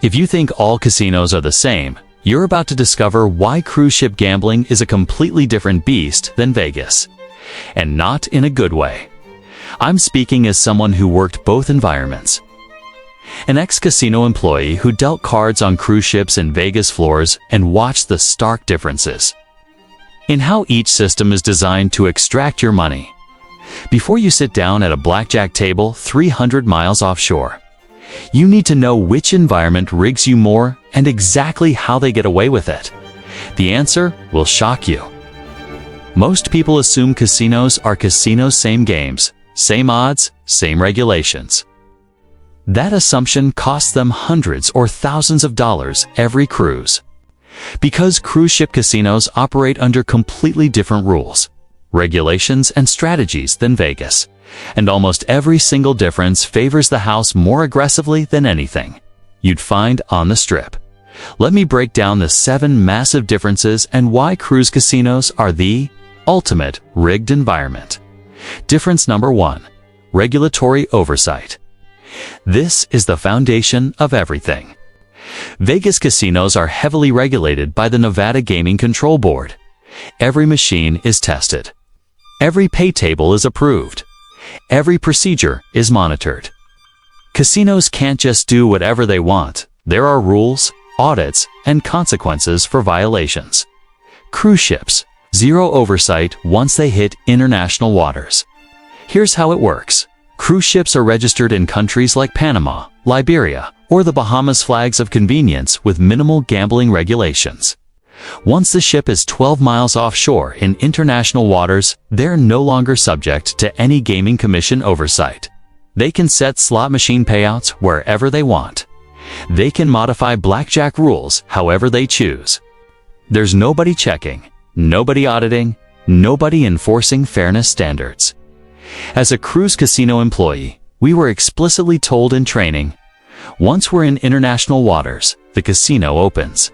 If you think all casinos are the same, you're about to discover why cruise ship gambling is a completely different beast than Vegas. And not in a good way. I'm speaking as someone who worked both environments. An ex-casino employee who dealt cards on cruise ships and Vegas floors and watched the stark differences in how each system is designed to extract your money. Before you sit down at a blackjack table 300 miles offshore, you need to know which environment rigs you more and exactly how they get away with it. The answer will shock you. Most people assume casinos are casinos, same games, same odds, same regulations. That assumption costs them hundreds or thousands of dollars every cruise. Because cruise ship casinos operate under completely different rules, regulations, and strategies than Vegas, and almost every single difference favors the house more aggressively than anything you'd find on the Strip. Let me break down the 7 massive differences and why cruise casinos are the ultimate rigged environment. Difference number 1: regulatory oversight. This is the foundation of everything. Vegas casinos are heavily regulated by the Nevada Gaming Control Board. Every machine is tested. Every pay table is approved. Every procedure is monitored. Casinos can't just do whatever they want. There are rules, audits, and consequences for violations. Cruise ships, zero oversight once they hit international waters. Here's how it works. Cruise ships are registered in countries like Panama, Liberia, or the Bahamas, flags of convenience with minimal gambling regulations. Once the ship is 12 miles offshore in international waters, they're no longer subject to any gaming commission oversight. They can set slot machine payouts wherever they want. They can modify blackjack rules however they choose. There's nobody checking, nobody auditing, nobody enforcing fairness standards. As a cruise casino employee, we were explicitly told in training, once we're in international waters, the casino opens.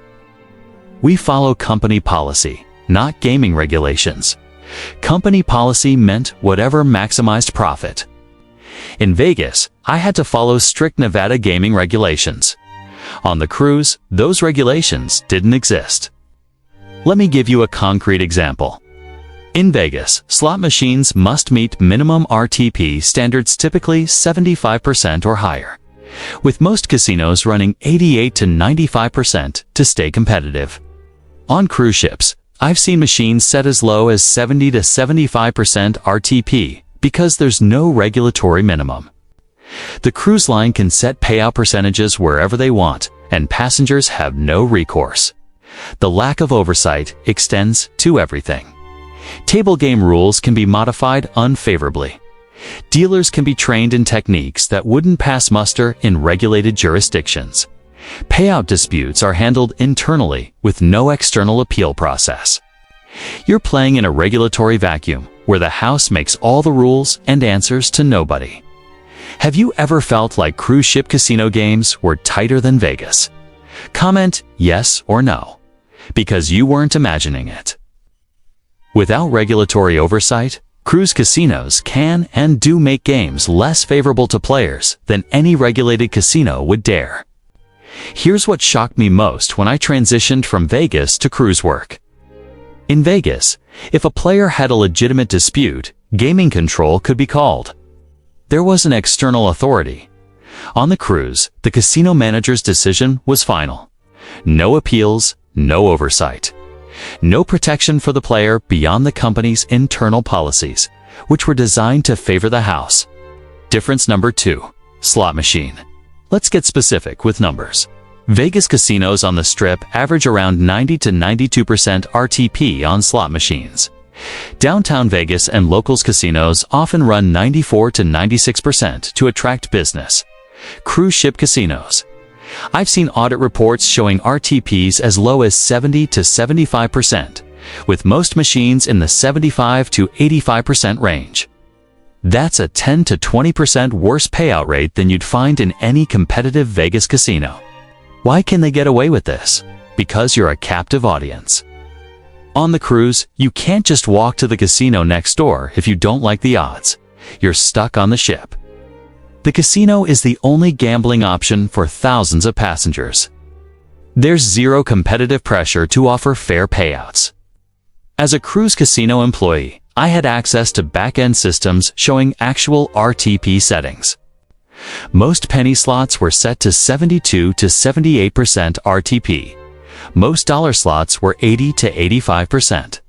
We follow company policy, not gaming regulations. Company policy meant whatever maximized profit. In Vegas, I had to follow strict Nevada gaming regulations. On the cruise, those regulations didn't exist. Let me give you a concrete example. In Vegas, slot machines must meet minimum RTP standards, typically 75% or higher, with most casinos running 88 to 95% to stay competitive. On cruise ships, I've seen machines set as low as 70 to 75% RTP because there's no regulatory minimum. The cruise line can set payout percentages wherever they want, and passengers have no recourse. The lack of oversight extends to everything. Table game rules can be modified unfavorably. Dealers can be trained in techniques that wouldn't pass muster in regulated jurisdictions. Payout disputes are handled internally with no external appeal process. You're playing in a regulatory vacuum where the house makes all the rules and answers to nobody. Have you ever felt like cruise ship casino games were tighter than Vegas? Comment yes or no, because you weren't imagining it. Without regulatory oversight, cruise casinos can and do make games less favorable to players than any regulated casino would dare. Here's what shocked me most when I transitioned from Vegas to cruise work. In Vegas, if a player had a legitimate dispute, gaming control could be called. There was an external authority. On the cruise, the casino manager's decision was final. No appeals, no oversight. No protection for the player beyond the company's internal policies, which were designed to favor the house. Difference number 2: slot machine. Let's get specific with numbers. Vegas casinos on the Strip average around 90 to 92% RTP on slot machines. Downtown Vegas and locals casinos often run 94 to 96% to attract business. Cruise ship casinos. I've seen audit reports showing RTPs as low as 70 to 75%, with most machines in the 75 to 85% range. That's a 10 to 20% worse payout rate than you'd find in any competitive Vegas casino. Why can they get away with this? Because you're a captive audience. On the cruise, you can't just walk to the casino next door if you don't like the odds. You're stuck on the ship. The casino is the only gambling option for thousands of passengers. There's zero competitive pressure to offer fair payouts. As a cruise casino employee, I had access to back-end systems showing actual RTP settings. Most penny slots were set to 72 to 78% RTP. Most dollar slots were 80 to 85%.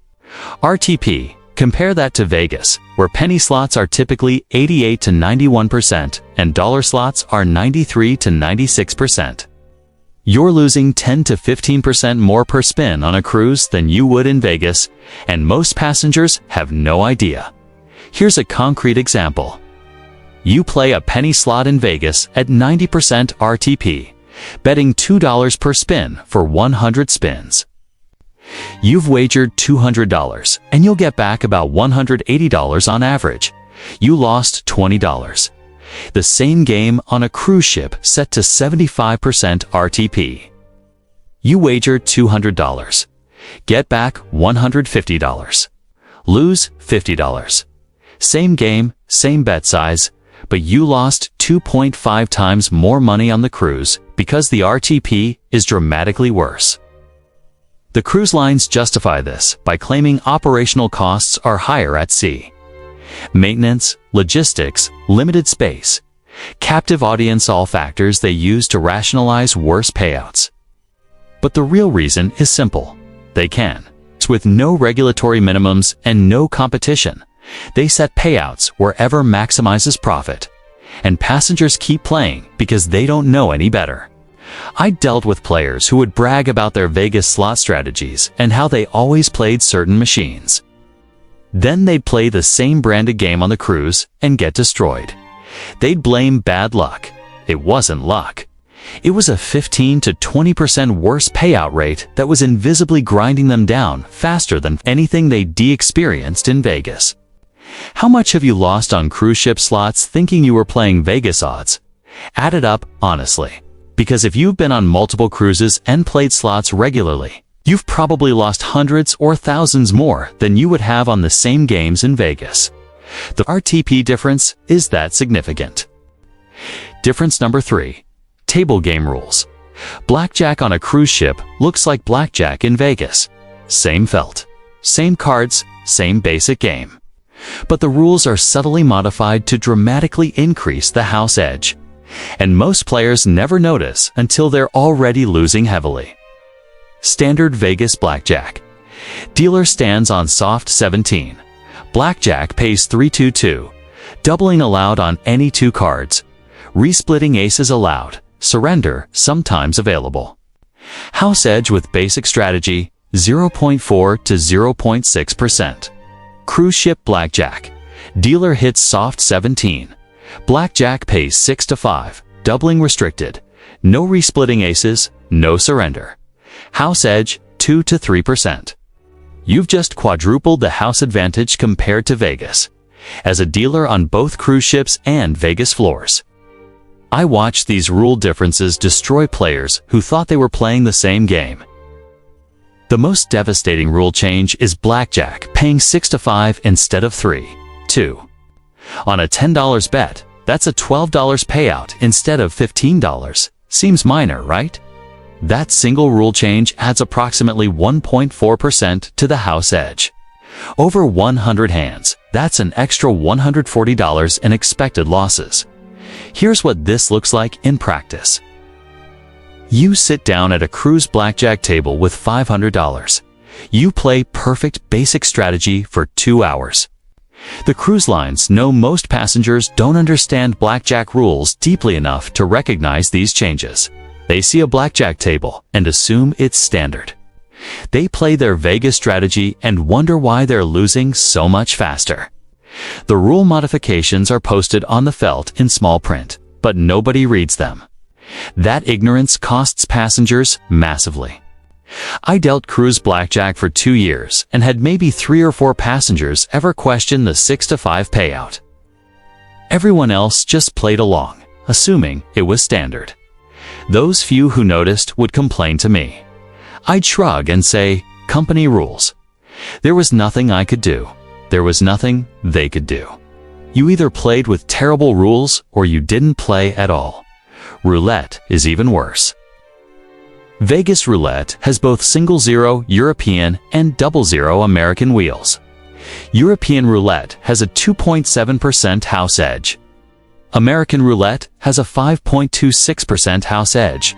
RTP, compare that to Vegas, where penny slots are typically 88 to 91% and dollar slots are 93 to 96%. You're losing 10 to 15% more per spin on a cruise than you would in Vegas, and most passengers have no idea. Here's a concrete example. You play a penny slot in Vegas at 90% RTP, betting $2 per spin for 100 spins. You've wagered $200, and you'll get back about $180 on average. You lost $20. The same game on a cruise ship set to 75% RTP. You wager $200. Get back $150. Lose $50. Same game, same bet size, but you lost 2.5 times more money on the cruise because the RTP is dramatically worse. The cruise lines justify this by claiming operational costs are higher at sea. Maintenance, logistics, limited space, captive audience, all factors they use to rationalize worse payouts. But the real reason is simple. They can. It's with no regulatory minimums and no competition. They set payouts wherever maximizes profit. And passengers keep playing because they don't know any better. I dealt with players who would brag about their Vegas slot strategies and how they always played certain machines. Then they'd play the same branded game on the cruise and get destroyed. They'd blame bad luck. It wasn't luck. It was a 15 to 20% worse payout rate that was invisibly grinding them down faster than anything they'd experienced in Vegas. How much have you lost on cruise ship slots thinking you were playing Vegas odds? Add it up honestly. Because if you've been on multiple cruises and played slots regularly, you've probably lost hundreds or thousands more than you would have on the same games in Vegas. The RTP difference is that significant. Difference number 3. Table game rules. Blackjack on a cruise ship looks like blackjack in Vegas. Same felt, same cards, same basic game. But the rules are subtly modified to dramatically increase the house edge. And most players never notice until they're already losing heavily. Standard Vegas Blackjack. Dealer stands on soft 17. Blackjack pays 322. Doubling allowed on any 2 cards. Resplitting aces allowed. Surrender sometimes available. House edge with basic strategy 0.4 to 0.6%. Cruise ship Blackjack. Dealer hits soft 17. Blackjack pays 6 to 5, doubling restricted. No resplitting aces, no surrender. House edge 2 to 3%. You've just quadrupled the house advantage compared to Vegas. As a dealer on both cruise ships and Vegas floors, I watched these rule differences destroy players who thought they were playing the same game. The most devastating rule change is Blackjack paying 6 to 5 instead of 3, 2. On a $10 bet, that's a $12 payout instead of $15. Seems minor, right? That single rule change adds approximately 1.4% to the house edge. Over 100 hands, that's an extra $140 in expected losses. Here's what this looks like in practice. You sit down at a cruise blackjack table with $500. You play perfect basic strategy for 2 hours. The cruise lines know most passengers don't understand blackjack rules deeply enough to recognize these changes. They see a blackjack table and assume it's standard. They play their Vegas strategy and wonder why they're losing so much faster. The rule modifications are posted on the felt in small print, but nobody reads them. That ignorance costs passengers massively. I dealt cruise blackjack for 2 years and had maybe 3 or 4 passengers ever question the 6 to 5 payout. Everyone else just played along, assuming it was standard. Those few who noticed would complain to me. I'd shrug and say, company rules. There was nothing I could do. There was nothing they could do. You either played with terrible rules or you didn't play at all. Roulette is even worse. Vegas roulette has both single zero European and double zero American wheels. European roulette has a 2.7% house edge. American roulette has a 5.26% house edge.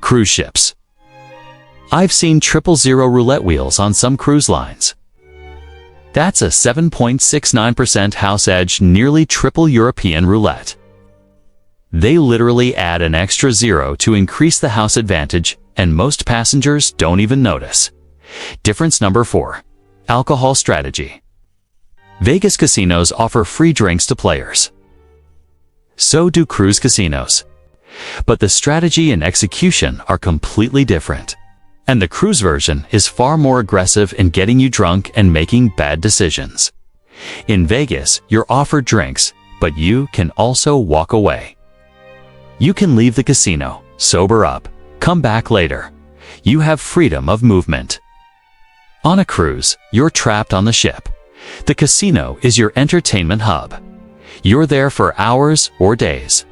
Cruise ships. I've seen 000 roulette wheels on some cruise lines. That's a 7.69% house edge, nearly triple European roulette. They literally add an extra zero to increase the house advantage, and most passengers don't even notice. Difference number 4. Alcohol strategy. Vegas casinos offer free drinks to players. So do cruise casinos. But the strategy and execution are completely different. And the cruise version is far more aggressive in getting you drunk and making bad decisions. In Vegas, you're offered drinks, but you can also walk away. You can leave the casino, sober up, come back later. You have freedom of movement. On a cruise, you're trapped on the ship. The casino is your entertainment hub. You're there for hours or days.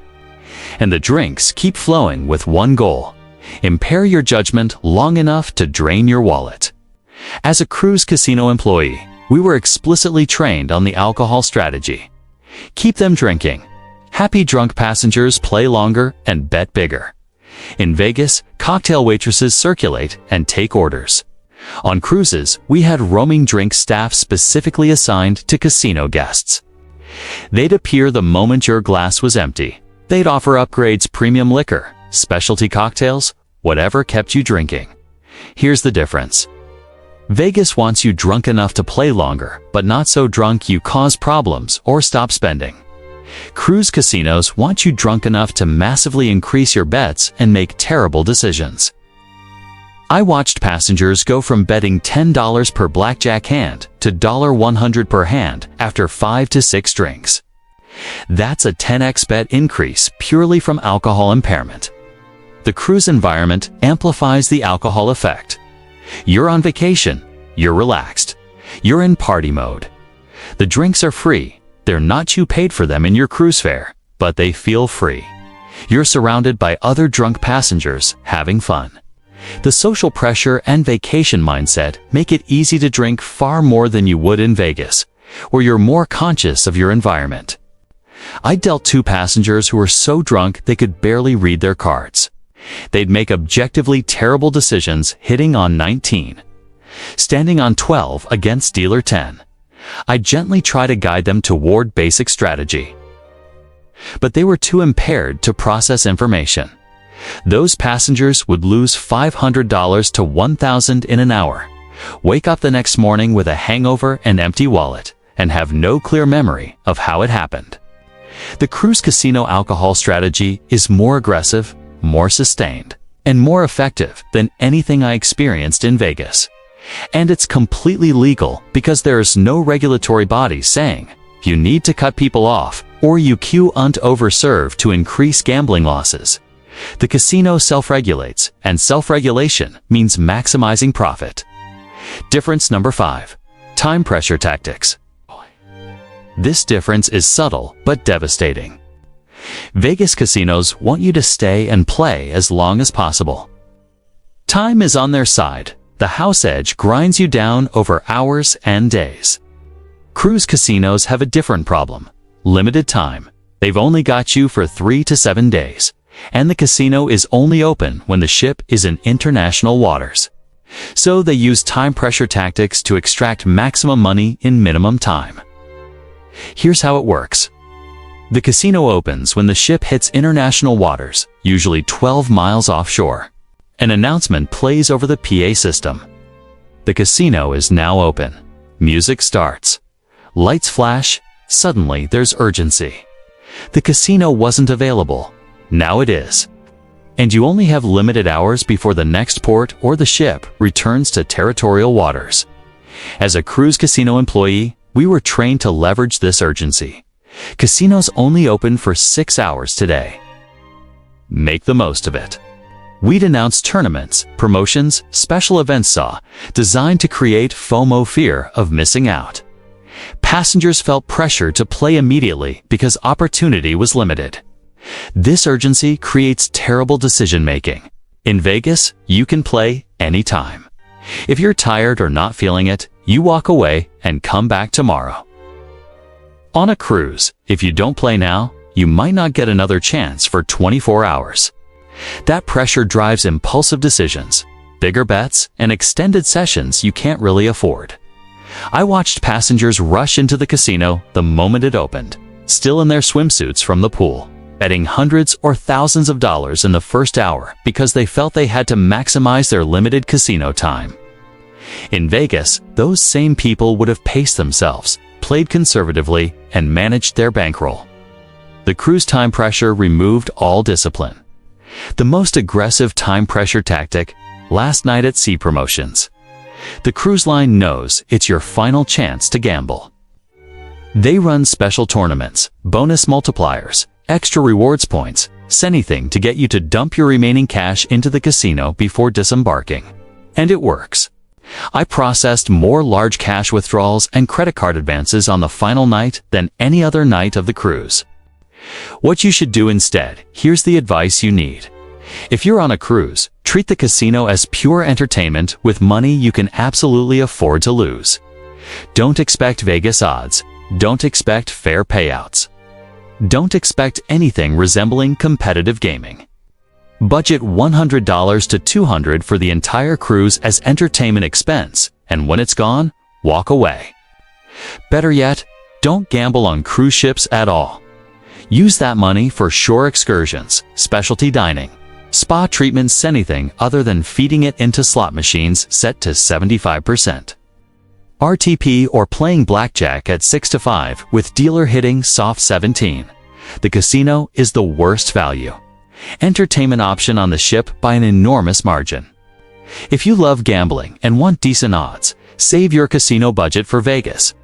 And the drinks keep flowing with one goal: impair your judgment long enough to drain your wallet. As a cruise casino employee, we were explicitly trained on the alcohol strategy. Keep them drinking. Happy drunk passengers play longer and bet bigger. In Vegas, cocktail waitresses circulate and take orders. On cruises, we had roaming drink staff specifically assigned to casino guests. They'd appear the moment your glass was empty. They'd offer upgrades, premium liquor, specialty cocktails, whatever kept you drinking. Here's the difference. Vegas wants you drunk enough to play longer, but not so drunk you cause problems or stop spending. Cruise casinos want you drunk enough to massively increase your bets and make terrible decisions. I watched passengers go from betting $10 per blackjack hand to $100 per hand after 5 to 6 drinks. That's a 10x bet increase purely from alcohol impairment. The cruise environment amplifies the alcohol effect. You're on vacation, you're relaxed, you're in party mode. The drinks are free. They're not you paid for them in your cruise fare, but they feel free. You're surrounded by other drunk passengers having fun. The social pressure and vacation mindset make it easy to drink far more than you would in Vegas, where you're more conscious of your environment. I dealt 2 passengers who were so drunk they could barely read their cards. They'd make objectively terrible decisions hitting on 19, standing on 12 against dealer 10. I gently try to guide them toward basic strategy. But they were too impaired to process information. Those passengers would lose $500 to $1,000 in an hour, wake up the next morning with a hangover and empty wallet, and have no clear memory of how it happened. The cruise casino alcohol strategy is more aggressive, more sustained, and more effective than anything I experienced in Vegas. And it's completely legal because there is no regulatory body saying you need to cut people off or you can't overserve to increase gambling losses. The casino self-regulates, and self-regulation means maximizing profit. Difference number 5. Time pressure tactics. This difference is subtle but devastating. Vegas casinos want you to stay and play as long as possible. Time is on their side. The house edge grinds you down over hours and days. Cruise casinos have a different problem. Limited time. They've only got you for 3 to 7 days. And the casino is only open when the ship is in international waters. So they use time pressure tactics to extract maximum money in minimum time. Here's how it works. The casino opens when the ship hits international waters, usually 12 miles offshore. An announcement plays over the PA system. The casino is now open. Music starts. Lights flash. Suddenly there's urgency. The casino wasn't available. Now it is. And you only have limited hours before the next port or the ship returns to territorial waters. As a cruise casino employee, we were trained to leverage this urgency. Casinos only open for 6 hours today. Make the most of it. We'd announce tournaments, promotions, special events designed to create FOMO, fear of missing out. Passengers felt pressure to play immediately because opportunity was limited. This urgency creates terrible decision-making. In Vegas, you can play anytime. If you're tired or not feeling it, you walk away and come back tomorrow. On a cruise, if you don't play now, you might not get another chance for 24 hours. That pressure drives impulsive decisions, bigger bets, and extended sessions you can't really afford. I watched passengers rush into the casino the moment it opened, still in their swimsuits from the pool, betting hundreds or thousands of dollars in the first hour because they felt they had to maximize their limited casino time. In Vegas, those same people would have paced themselves, played conservatively, and managed their bankroll. The cruise time pressure removed all discipline. The most aggressive time pressure tactic: last night at sea promotions. The cruise line knows it's your final chance to gamble. They run special tournaments, bonus multipliers, extra rewards points, anything to get you to dump your remaining cash into the casino before disembarking. And it works. I processed more large cash withdrawals and credit card advances on the final night than any other night of the cruise. What you should do instead: here's the advice you need. If you're on a cruise, treat the casino as pure entertainment with money you can absolutely afford to lose. Don't expect Vegas odds. Don't expect fair payouts. Don't expect anything resembling competitive gaming. Budget $100 to $200 for the entire cruise as entertainment expense, and when it's gone, walk away. Better yet, don't gamble on cruise ships at all. Use that money for shore excursions, specialty dining, spa treatments, anything other than feeding it into slot machines set to 75%. RTP or playing blackjack at 6 to 5 with dealer hitting soft 17. The casino is the worst value. Entertainment option on the ship by an enormous margin. If you love gambling and want decent odds, save your casino budget for Vegas.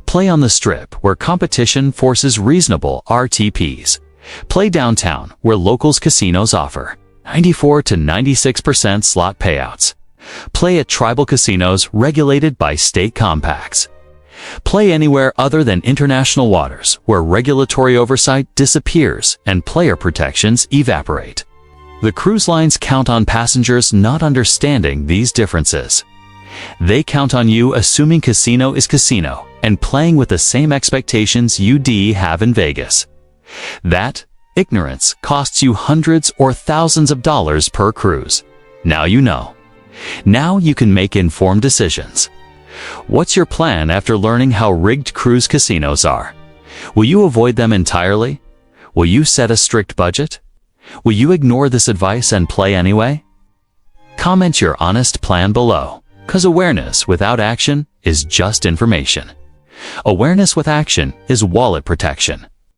Play on the Strip, where competition forces reasonable RTPs. Play downtown, where locals casinos offer 94 to 96% slot payouts. Play at tribal casinos regulated by state compacts. Play anywhere other than international waters, where regulatory oversight disappears and player protections evaporate. The cruise lines count on passengers not understanding these differences. They count on you assuming casino is casino and playing with the same expectations you have in Vegas. That ignorance costs you hundreds or thousands of dollars per cruise. Now you know. Now you can make informed decisions. What's your plan after learning how rigged cruise casinos are? Will you avoid them entirely? Will you set a strict budget? Will you ignore this advice and play anyway? Comment your honest plan below, because awareness without action is just information. Awareness with action is wallet protection.